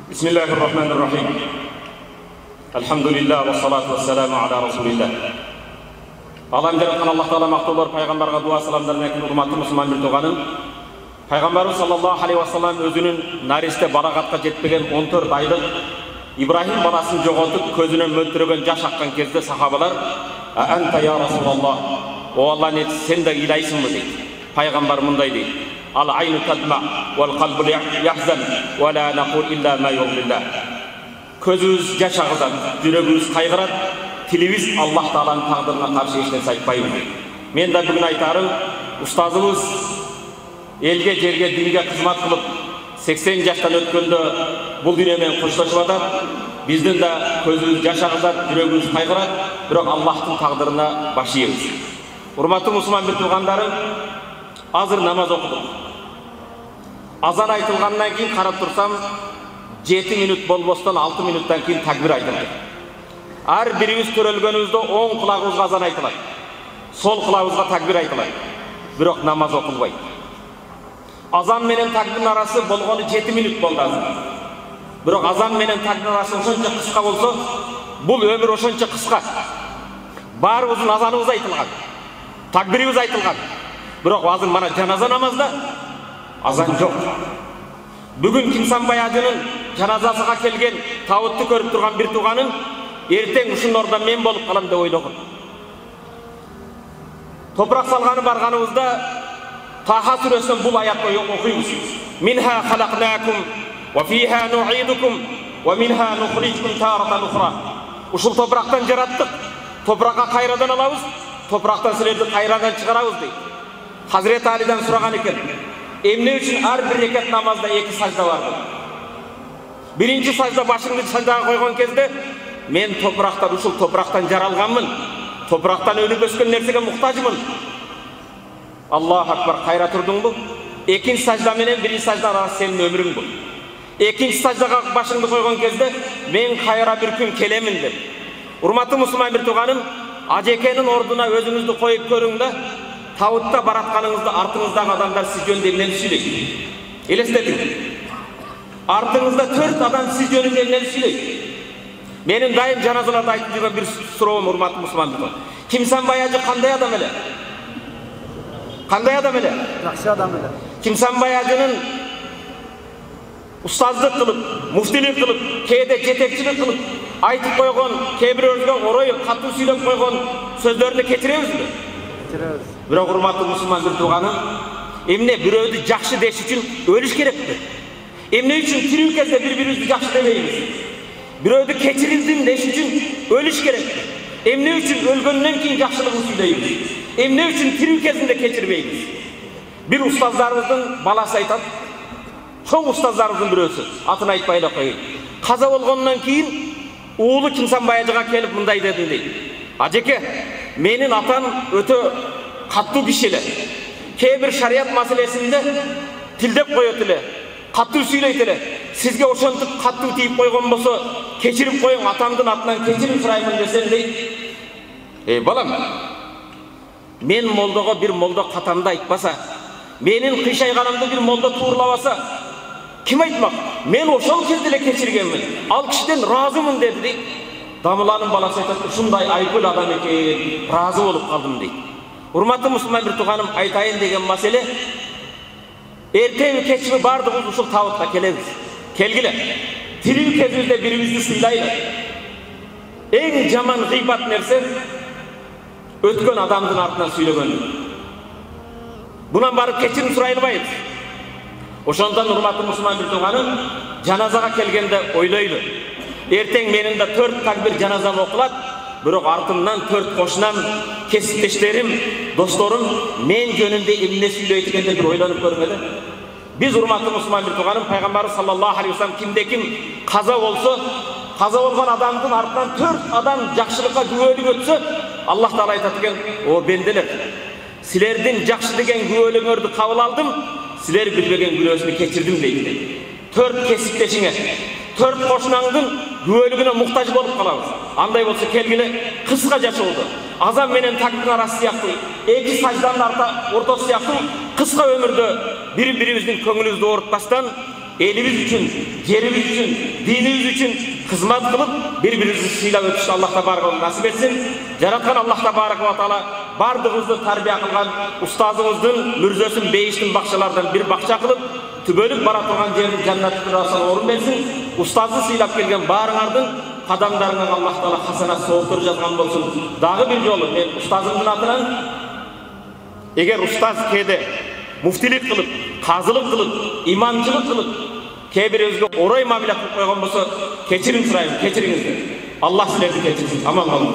Bismillahirrahmanirrahim. Elhamdülillah ve salatu ve selamu ala Resulillah. Alam жараткан Аллах Таала мактоолор пайгамбарга дуа саламдарын экен урматтуу мусулман бир тууганым. Пайгамбарыбыз саллаллаху алейхи ва саллам өзүнүн наристе баракатка жетпеген 14 айлык Ибрахим баласын жоготуп көзүнөн мөлтүрөгөн жаш аккан кезде сахабалар "Анта я Расулаллах, о Алла нет, сен да ыйлайсыңбы?" дейт. Пайгамбар мындай дейт: "Ал айну тадма вал қалбу яхзан ва ла нақул илля ма юрдилlah." Көзүбүз жаш агызат, жүрөгүбүз кайгырат, тилибиз Аллах Тааланын тагдырына каршы эч нерсе айтпайбыз. Мен да бүгүн айтарым, устазыбыз элге, жерге, динге кызмат кылып 80 жаштан өткөндө бул дүйнө менен коштошуп атат. Биздин да көзүбүз жаш агызат, жүрөгүбүз кайгырат, бирок Аллахтын тагдырына баш ийебиз. Урматтуу мусулман бир туугандарым, азыр намаз окудук. Азан айтылгандан кийин карап турсам 7 минут болбостон 6 минуттан кийин такбир айтылат. Ар бирибиз төрөлгөнүбүздө оң кулагыбызга азан айтылат, сол кулагыбызга такбир айтылат. Бирок намаз окулбайт. Азан менен такбирдин арасы болгону 7 минут болду азыр. Бирок азан менен такбирдин арасы ошончо кыска болсо, бул өмүр ошончо кыска. Баарыбыздын азаныбыз айтылган, такбирибиз айтылган. Бирок азыр мана жаназа намазда азан жок. Бүгүн Кинсанбай ажынын жаназасыга келген табытты көрүп турган бир тууганым эртең ушунун ордуна мен болуп калам деп ойлогон. Топурак салганы барганыбызда Таха сүрөсүнөн бул аятты окуйбуз. Минха халакнакум ва фиха нуидукум ва минха нухрижукум таратан ухра. Ушул топурактан жараттык, топуракка кайрадан алабыз, топурактан силерди кайрадан чыгарабыз дейт. Хазирет Алидан сураган экен: "Эмне үчүн ар бир рекат намазда 2 сажда бар?" Биринчи сажда башыңды саждага койгон кезде мен топурактан, ушул топурактан жаралганмын, топурактан өнүп өскөн нерсеге муктажмын. Аллаху акбар, кайра турдуңбу? Экинчи сажда менен биринчи сажда арасы сенин өмүрүң бул. Экинчи саждага башыңды койгон кезде мен кайра бир күн келемин деп. Урматтуу мусулман бир тууганым, ажекенин ордуна өзүңүздү коюп көрүң да, табытта баратканыңызда артыңыздагы адамдар сиз жөнүндө эмнени сүйлөйт? Элестетиң. Артыңызда 4 адам сиз жөнүндө эмнени сүйлөйт? Менин дайым жаназаларда айтып жүргөн бир суроом, урматтуу мусулман бир тууганым. Кинсанбай ажы кандай адам эле? Кандай адам эле? Жакшы адам эле. Кинсанбай ажынын устаздык кылып, муфтилик кылып, кээде жетекчилик кылып айтып койгон, кээ бирөөгө орой катуу сүйлөп койгон сөздөрүнү кечиребизби? Кечиребиз. Бирок урматтуу мусулман бир тууганым, эмне бирөөдү жакшы деш үчүн өлүш керекпи? Эмне үчүн тирүү кезде бири-бирибизди жакшы дебейбиз? Бирөөдү кечирилдим деш үчүн өлүш керекпи? Эмне үчүн өлгөндөн кийин жакшылыгын сүйлөйбүз? Эмне үчүн тирүү кезинде кечирбейбиз? Бир устаздарыбыздын баласы айтат, чоң устаздарыбыздын бирөөсү, атын айтпай эле коеюн. Каза болгондон кийин уулу Кинсанбай ажыга келип мындай деди дейт: "Ажеке, менин атам өтө каттуу киши эле. Кээ бир шарият маселесинде тилдеп коет эле, каттуу сүйлөйт эле. Сизге ошентип каттуу тийип койгон болсо, кечирип коюң, атамдын атынан кечирим сураймын" десем дейт. Балам, мен молдого бир молдо катамды айтпаса, менин кыйшайганымды бир молдо туурлабаса, ким айтмак? Мен ошол кезде эле кечиргенмин, ал кишиден ыраазымын деди дейт. Дамыланын баласы айтат, ушундай айкөл адам экен, ыраазы болуп калдым дейт. Урматтуу мусулман бир тууганым, айтайын деген маселе, эртеби кечби баардыгыбыз ушул табытка келебиз. Келгиле. Тирүү кезибизде бирибизди сыйлайлы. Эң жаман гыйбат нерсе өткөн адамдын артынан сүйлөгөн. Бунан барып кечирим сурай албайбыз. Ошондон урматтуу мусулман бир тууганым, жаназага келгенде ойлойлу. Эртең менин да 4 такбир жаназам окулат, бирок артымдан 4 кошунам, кесиптештерим, досторум мен жөнүндө эмне сүйлөйт экен деп ойлонуп көрмөдү. Биз урматтуу мусулман бир тууганым, пайгамбарыбыз саллаллаху алейхи ва саллам кимде ким каза болсо, каза болгон адамдын артынан 4 адам жакшылыкка күбөлүк өтсө, Аллах Таала айтат экен: "О бенделер, силердин жакшы деген күбөлүңөрдү кабыл алдым, силер билбеген күнөөсүнү кечирдим" дейт. 4 кесиптешиңе, 4 кошунаңдын күбөлүгүнө муктаж болуп калабыз. Андай болсо келгиле, кыска жашоодо азан менен такбирдин арасы сыяктуу, 2 сажданын ортосу сыяктуу кыска өмүрдө бири-бирибиздин көңүлүбүздү оорутпастан elimiz üçün, yerimiz üçün, dinimiz üçün hizmet kılıp birbirimizi sıylap ötüştü. Allah tabaraka nasip etsin. Yaratkan Allah tabaraka ve taala bardığımızды tarbiya kılgan ustazımыздың mürzösün beyiştin bakçalardan bir bakça kılıp tübölük baratılgan yerin cennet firdausuna orun versin. Ustazı sıylap gelgen barыңardın kadamlarından Allah taala hasanat soğuktur yazgan bolsun. Dağı bir yolu men ustazımdın atынан eğer ustaz kede muftilik kılıp, kazılık kılıp, imamcılık kılıp kebir özgü oray mamilat kılıp koygan bolsa keçirin sırayım, keçiriңizdер. Allah sizlerdi keçirsin. Aman kalın.